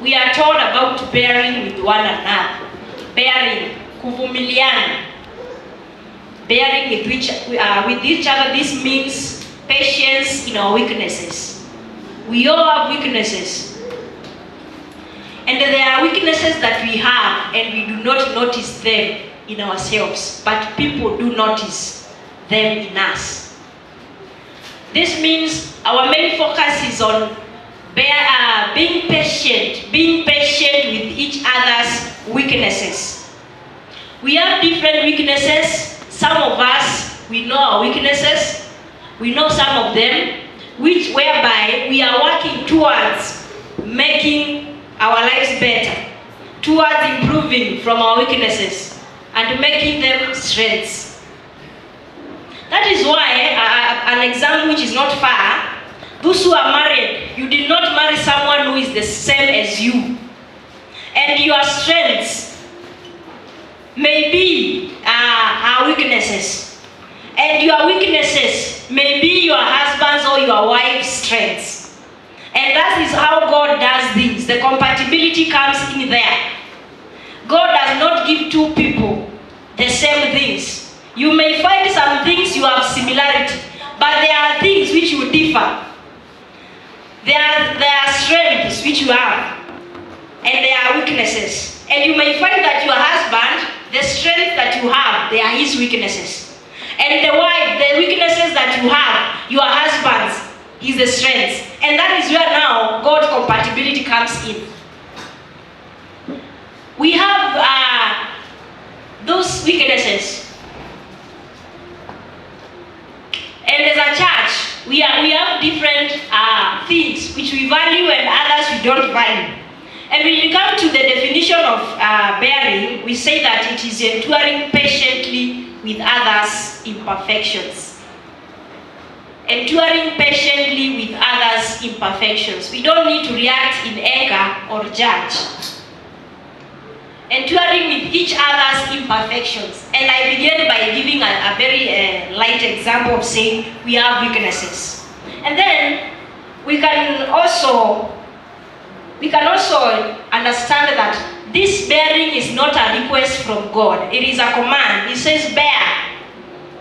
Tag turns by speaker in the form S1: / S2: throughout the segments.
S1: we are told about bearing with one another. Bearing, kuvumiliana. Bearing with each other, this means patience in our weaknesses. We all have weaknesses. And there are weaknesses that we have and we do not notice them in ourselves, but people do notice them in us. This means our main focus is on being patient with each other's weaknesses. We have different weaknesses. Some of us, we know our weaknesses. We know some of them, whereby we are working towards making our lives better, towards improving from our weaknesses and making them strengths. That is why, an example which is not far, those who are married, you did not marry someone who is the same as you. And your strengths may be our weaknesses. And your weaknesses may be your husband's or your wife's strengths. And that is how God does things. The compatibility comes in there. God does not give two people the same things. You may find some things you have similarity, but there are things which you differ. There are strengths which you have, and there are weaknesses. And you may find that your husband, the strength that you have, they are his weaknesses. And the wife, the weaknesses that you have, your husband's, is the strengths. And that is where now God's compatibility comes in. We have those weaknesses. And as a church, we have different things which we value and others we don't value. And when we come to the definition of bearing, we say that it is enduring patiently with others' imperfections. Enduring patiently with others' imperfections. We don't need to react in anger or judge. Enduring with each other's imperfections. And I began by giving a very light example of saying we have weaknesses. And then we can also understand that this bearing is not a request from God. It is a command. It says bear.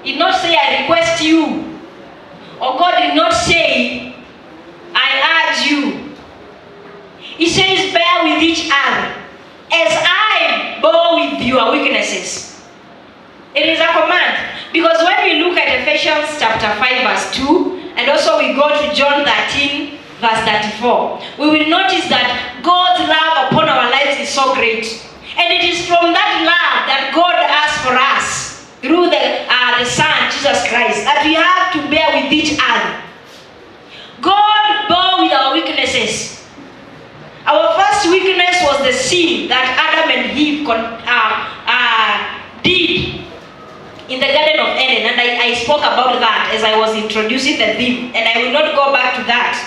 S1: It did not say I request you. Or God did not say I urge you. It says bear with each other. As I bore with your weaknesses. It is a command. Because when we look at Ephesians chapter 5 verse 2, and also we go to John 13 verse 34, we will notice that God's love upon our lives is so great. And it is from that love that God has for us, through the Son, Jesus Christ, that we have to bear with each other. God bore with our weaknesses. Our first weakness was the sin that Adam and Eve did in the Garden of Eden, and I spoke about that as I was introducing the theme, and I will not go back to that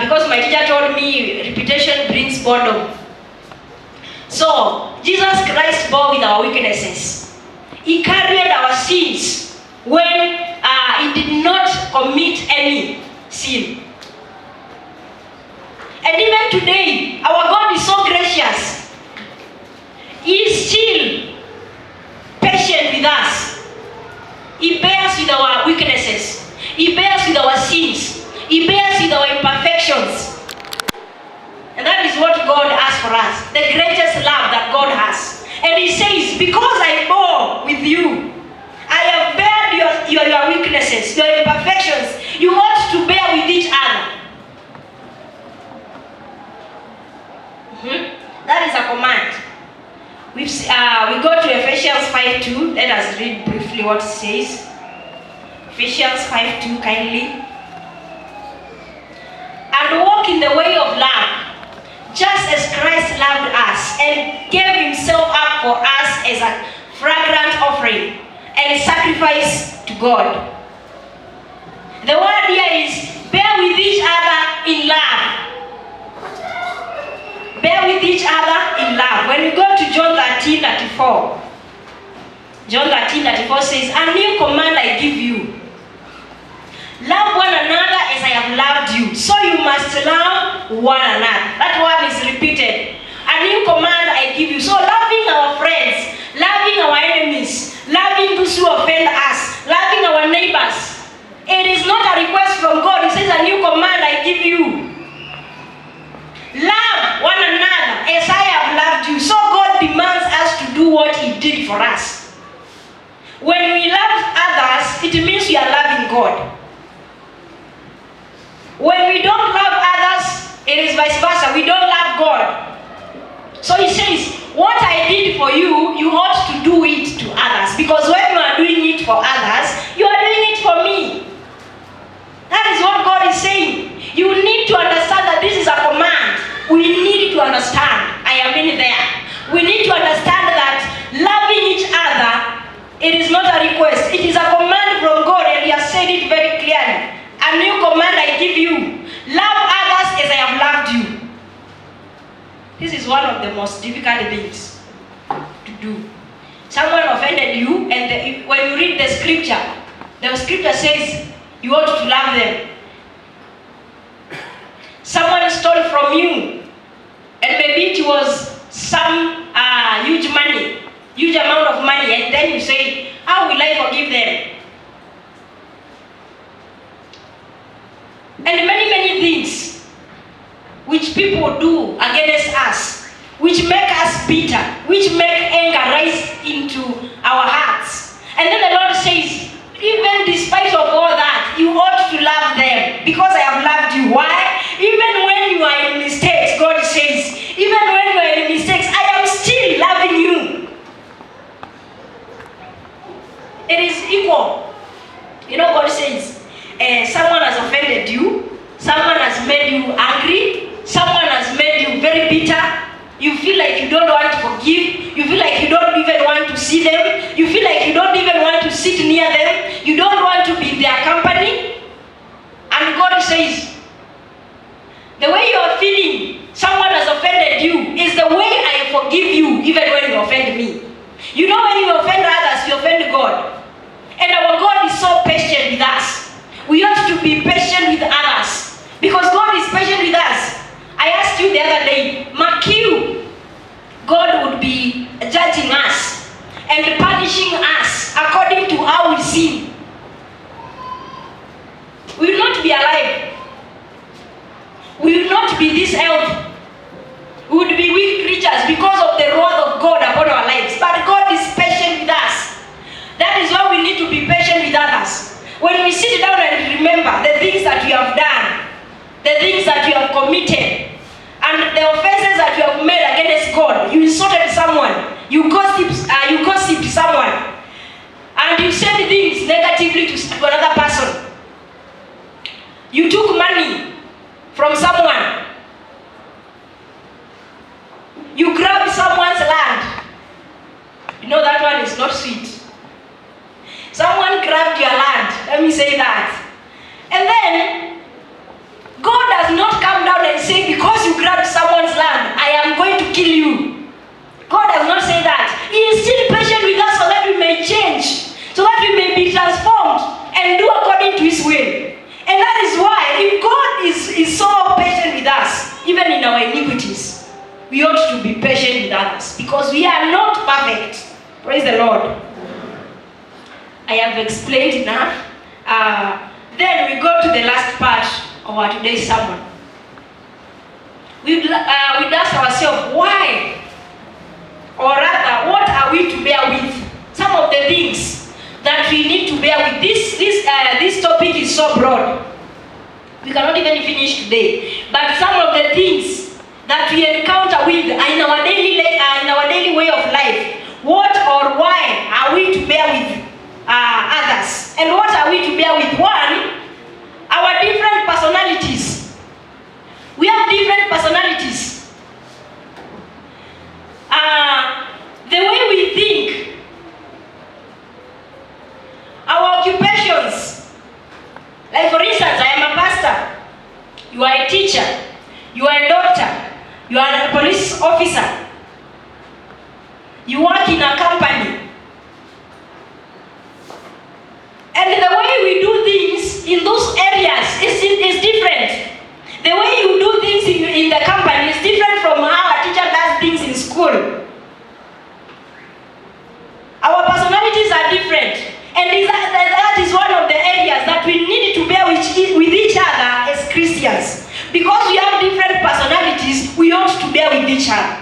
S1: because my teacher told me repetition brings boredom. So Jesus Christ bore with our weaknesses. He carried our sins when he did not commit any sin. And even today, our God is so gracious. He is still patient with us. He bears with our weaknesses. He bears with our sins. He bears with our imperfections. And that is what God has for us. The greatest love that God has. And he says, because I bore with you, I have bared your weaknesses, your imperfections. You ought to bear with each other. That is a command. We go to Ephesians 5:2. Let us read briefly what it says. Ephesians 5:2, kindly. And walk in the way of love, just as Christ loved us and gave himself up for us as a fragrant offering and sacrifice to God. The word here is bear with each other in love. Bear with each other in love. When we go to John 13:34, John 13:34 says, a new command I give you. Love one another as I I have loved you, so you must love one another. That word is repeated. A new command I give you. So loving our friends, loving our enemies, loving those who offend us, loving our neighbors. It is not a request from God. It says a new command I give you. Love one another as I have loved you. So God demands us to do what He did for us. When we love others, it means we are loving God. When we don't love others, it is vice versa. We don't love God. So He says, what I did for you, you ought to do it to others. Because when you are doing it for others, you are doing it for me. That is what God is saying. You need to understand that this is a command. We need to understand. I am in there. We need to understand that loving each other, it is not a request. It is a command from God, and He has said it very clearly. A new command I give you. Love others as I have loved you. This is one of the most difficult things to do. Someone offended you, and when you read the scripture says you ought to love them. Someone stole from you, and maybe it was some huge amount of money, and then you say, how will I forgive them? And many things which people do against us, which make us bitter, which make anger rise into our hearts. And then the Lord says, even despite of all that, you ought to love them because I have loved you. Why? Even when you are in mistakes, God says, even when you are in mistakes, I am still loving you. It is equal. You know, God says, someone has offended you, someone has made you angry, someone has made you very bitter. You feel like you don't want to forgive. You feel like you don't even want to see them. You feel like you don't even want to sit near them. You don't want to be in their company. And God says, the way you are feeling, someone has offended you, is the way I forgive you even when you offend me. You know, when you offend others, you offend God. And our God is so patient with us. We ought to be patient with others because God is patient with us. I asked you the other day, mark you, God would be judging us and punishing us according to how we sin. We will not be alive. We will not be this healthy. We would be weak creatures because of the wrath of God upon our lives. But God is patient with us. That is why we need to be patient with others. When we sit down and remember the things that we have done, the things that we have committed, and the offenses that you have made against God, you insulted someone, you gossiped someone, and you said things negatively to another person. You took money from someone. You grabbed someone's land. You know that one is not sweet. Someone grabbed your land. Let me say that. And then God does not come down and say, because you grabbed someone's land, I am going to kill you. God does not say that. He is still patient with us so that we may change, so that we may be transformed and do according to His will. And that is why, if God is so patient with us, even in our iniquities, we ought to be patient with others because we are not perfect. Praise the Lord. I have explained enough. Then we go to the last part of our today's sermon. We'd ask ourselves, why? Or rather, what are we to bear with? Some of the things that we need to bear with. This topic is so broad. We cannot even finish today. But some of the things that we encounter with in our daily way of life, what or why are we to bear with others? And what are we to bear with? One, our different personalities. We have different personalities. The way we think, our occupations. Like for instance, I am a pastor. You are a teacher. You are a doctor. You are a police officer. You work in a company. And the way we do things in those areas is is different. The way you do things in the company is different from how a teacher does things in school. Our personalities are different. And that is one of the areas that we need to bear with each other as Christians. Because we have different personalities, we ought to bear with each other.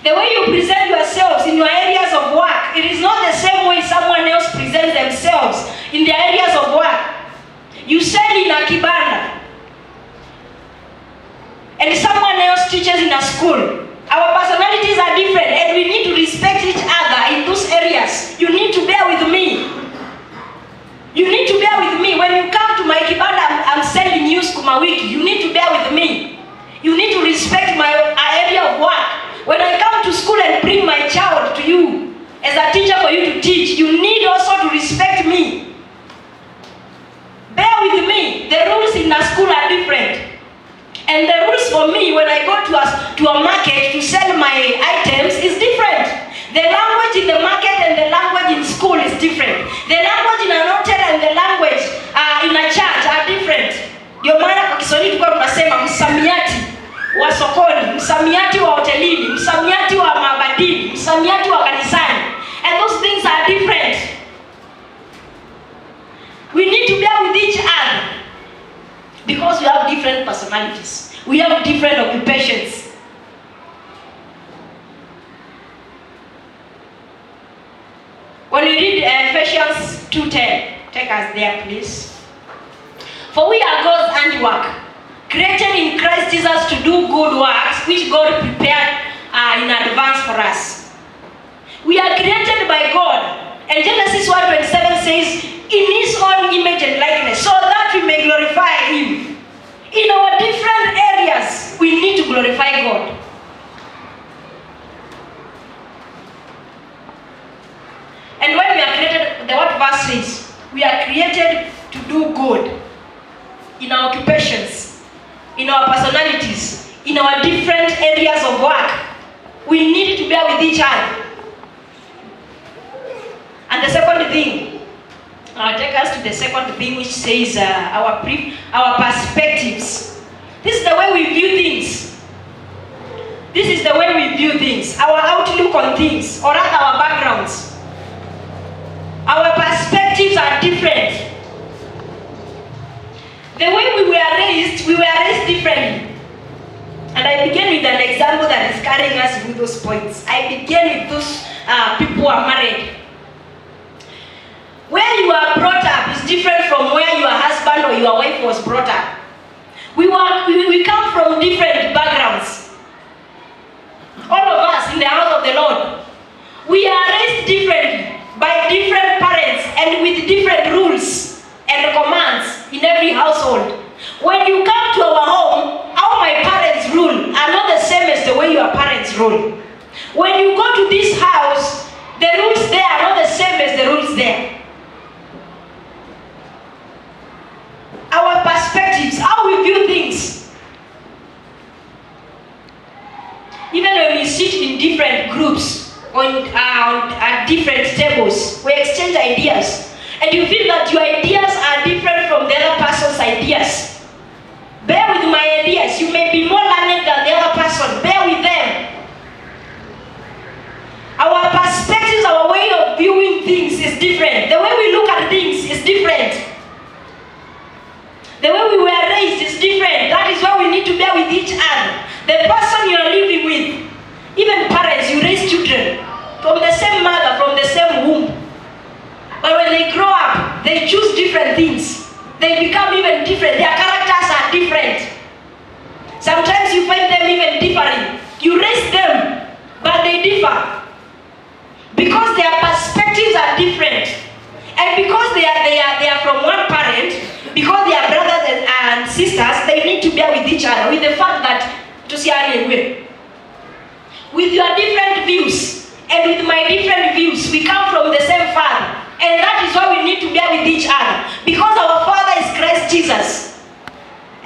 S1: The way you present yourselves in your areas of work, it is not the same way someone else presents themselves in their areas of work. You sell in a kibanda, and someone else teaches in a school. Our personalities are different, and we need to respect each other in those areas. You need to bear with me. You need to bear with me. When you come to my kibanda, I'm selling you sukuma wiki. You need to bear with me. You need to respect my area of work. When I come to school and bring my child to you as a teacher for you to teach, you need also to respect me. Bear with me. The rules in a school are different. And the rules for me when I go to a market to sell my items is different. The language in the market and the language in school is different. The language in an hotel and the language in a church are different. Ndio maana kwa Kiswahili tulikuwa tunasema msamiati wa sokoni, msamiati wa hotelini, msamiati wa mabadini, msamiati wa kanisani. And those things are different. We need to bear with each other because we have different personalities. We have different occupations. When we read Ephesians 2:10, take us there please. For we are God's handiwork, created in Christ Jesus to do good works, which God prepared in advance for us. We are created by God. And Genesis 1:27 says, in His own image and likeness, so that we may glorify Him. In our different areas, we need to glorify God. And when we are created, the what verse says, we are created to do good in our occupations, in our personalities, in our different areas of work. We need to bear with each other. And the second thing, I'll take us to the second thing, which says our perspectives. This is the way we view things. This is the way we view things. Our outlook on things, or rather our backgrounds. Our perspectives are different. The way we were raised differently. And I begin with an example that is carrying us through those points. I begin with those people who are married. Where you are brought up is different from where your husband or your wife was brought up. We come from different backgrounds. All of us in the house of the Lord, we are raised differently by different parents and with different rules and commands in every household. When you come to our home, how my parents rule are not the same as the way your parents rule. When you go to this house, the rules there are not the same as the rules there. Our perspectives, how we view things. Even when we sit in different groups at different tables, we exchange ideas, and you feel that your ideas are different from the other person's ideas. Bear with my ideas. You may be more learned than the other person. Bear with them. Our perspectives, our way of viewing things is different. The way we look at things is different. The way we were raised is different. That is why we need to bear with each other. The person you are living with, even parents, you raise children from the same mother, from the same womb. But when they grow up, they choose different things. They become even different. Their characters are different. Sometimes you find them even differing. You raise them, but they differ. Because their perspectives are different. And because they are from one parent, because they are brothers and sisters, they need to bear with each other, with the fact that with your different views and with my different views, we come from the same Father. And that is why we need to bear with each other. Because our Father is Christ Jesus.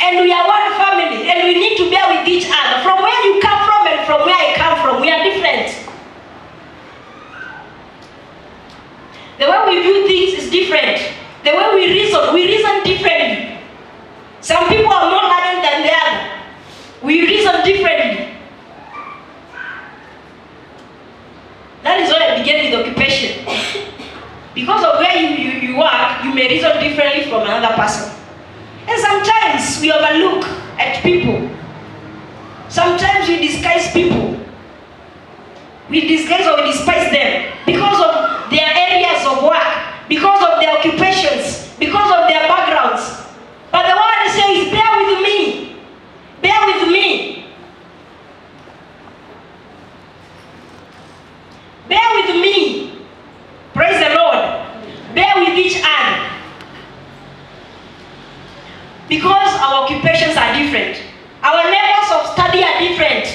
S1: And we are one family, and we need to bear with each other. From where you come from and from where I come from, we are different. The way we view things is different. The way we reason sometimes we disguise people. We disguise or we despise them because of their areas of work, because of their occupations, because of their backgrounds. But the word says, bear with me. Bear with me. Bear with me. Praise the Lord. Bear with each other. Because our occupations are different. Our levels of study are different.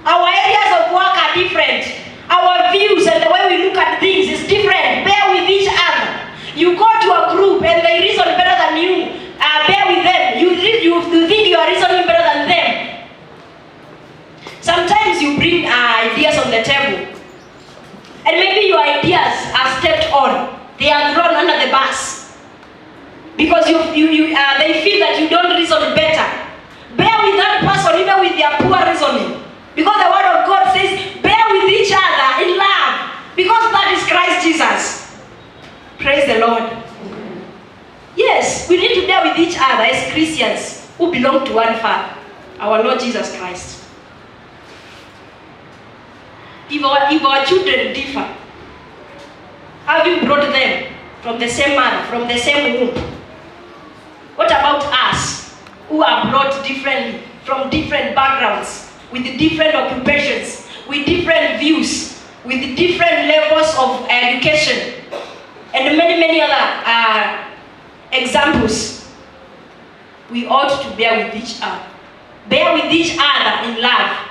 S1: Our areas of work are different. Our views and the way we look at things is different. Bear with each other. You go to a group and they reason better than you. Bear with them. You think you are reasoning better than them. Sometimes you bring ideas on the table. And maybe your ideas are stepped on. They are thrown under the bus. Because they feel that you don't reason better. Bear with that person even with their poor reasoning. Because the word of God says, bear with each other in love. Because that is Christ Jesus. Praise the Lord. Yes, we need to bear with each other as Christians who belong to one Father, our Lord Jesus Christ. If our children differ, having brought them from the same mother, from the same womb, what about us who are brought differently, from different backgrounds, with different occupations, with different views, with different levels of education, and many other examples? We ought to bear with each other. Bear with each other in love.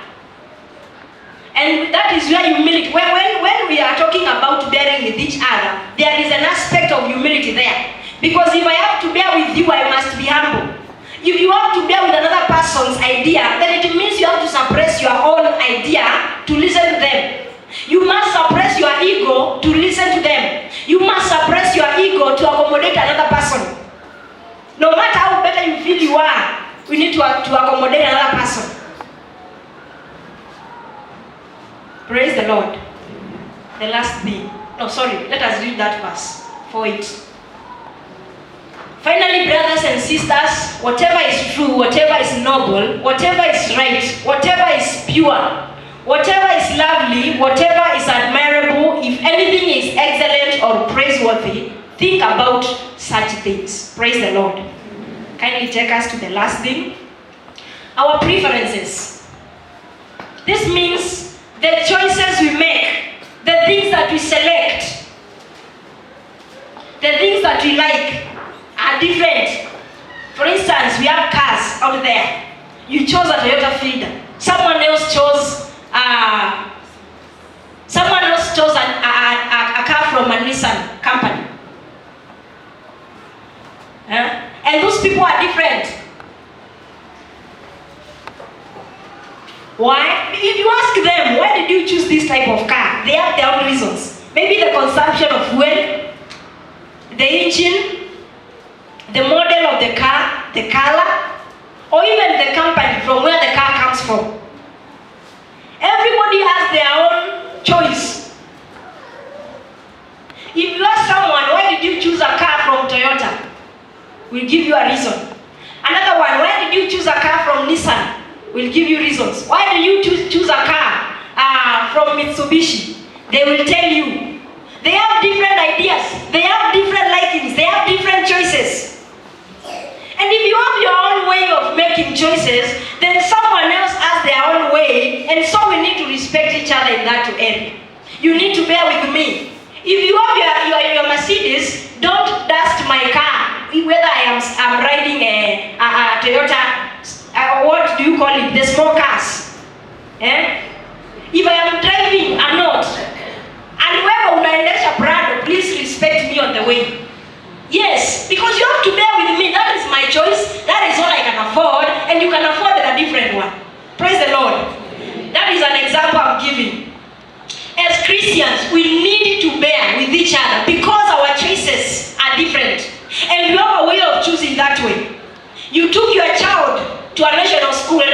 S1: And that is where humility, when we are talking about bearing with each other, there is an aspect of humility there. Because if I have to bear with you, I must be humble. If you have to bear with another person's idea, then it means you have to suppress your own idea to listen to them. You must suppress your ego to listen to them. You must suppress your ego to accommodate another person. No matter how better you feel you are, we need to accommodate another person. Praise the Lord. The last thing. No, sorry. Let us read that verse for it. Finally, brothers and sisters, whatever is true, whatever is noble, whatever is right, whatever is pure, whatever is lovely, whatever is admirable, if anything is excellent or praiseworthy, think about such things. Praise the Lord. Kindly take us to the last thing. Our preferences. This means the choices we make, the things that we select, the things that we like are different. For instance, we have cars out there. You chose a Toyota Fielder. Someone else chose a car from a Nissan company. And those people are different. Why? If you ask them, why did you choose this type of car? They have their own reasons. Maybe the consumption of fuel, the engine, the model of the car, the color, or even the company from where the car comes from. Everybody has their own choice. If you ask someone, why did you choose a car from Toyota? We'll give you a reason. Another one, why did you choose a car from Nissan? We'll give you reasons. Why did you choose a car from Mitsubishi? They will tell you. They have different ideas. They have different likings. They have different choices. And if you have your own way of making choices, then someone else has their own way, and so we need to respect each other in that area. You need to bear with me. If you have your Mercedes, don't dust my car. Whether I'm riding a Toyota, what do you call it? The small cars. If I am driving a Note, and whoever unaendesha Prado, please respect me on the way. Yes, because you have to bear with me. That is my choice. That is all I can afford, and you can afford a different one. Praise the Lord. That is an example I'm giving. As Christians, we need to bear with each other because our choices are different. And we have a way of choosing that way. You took your child to a national school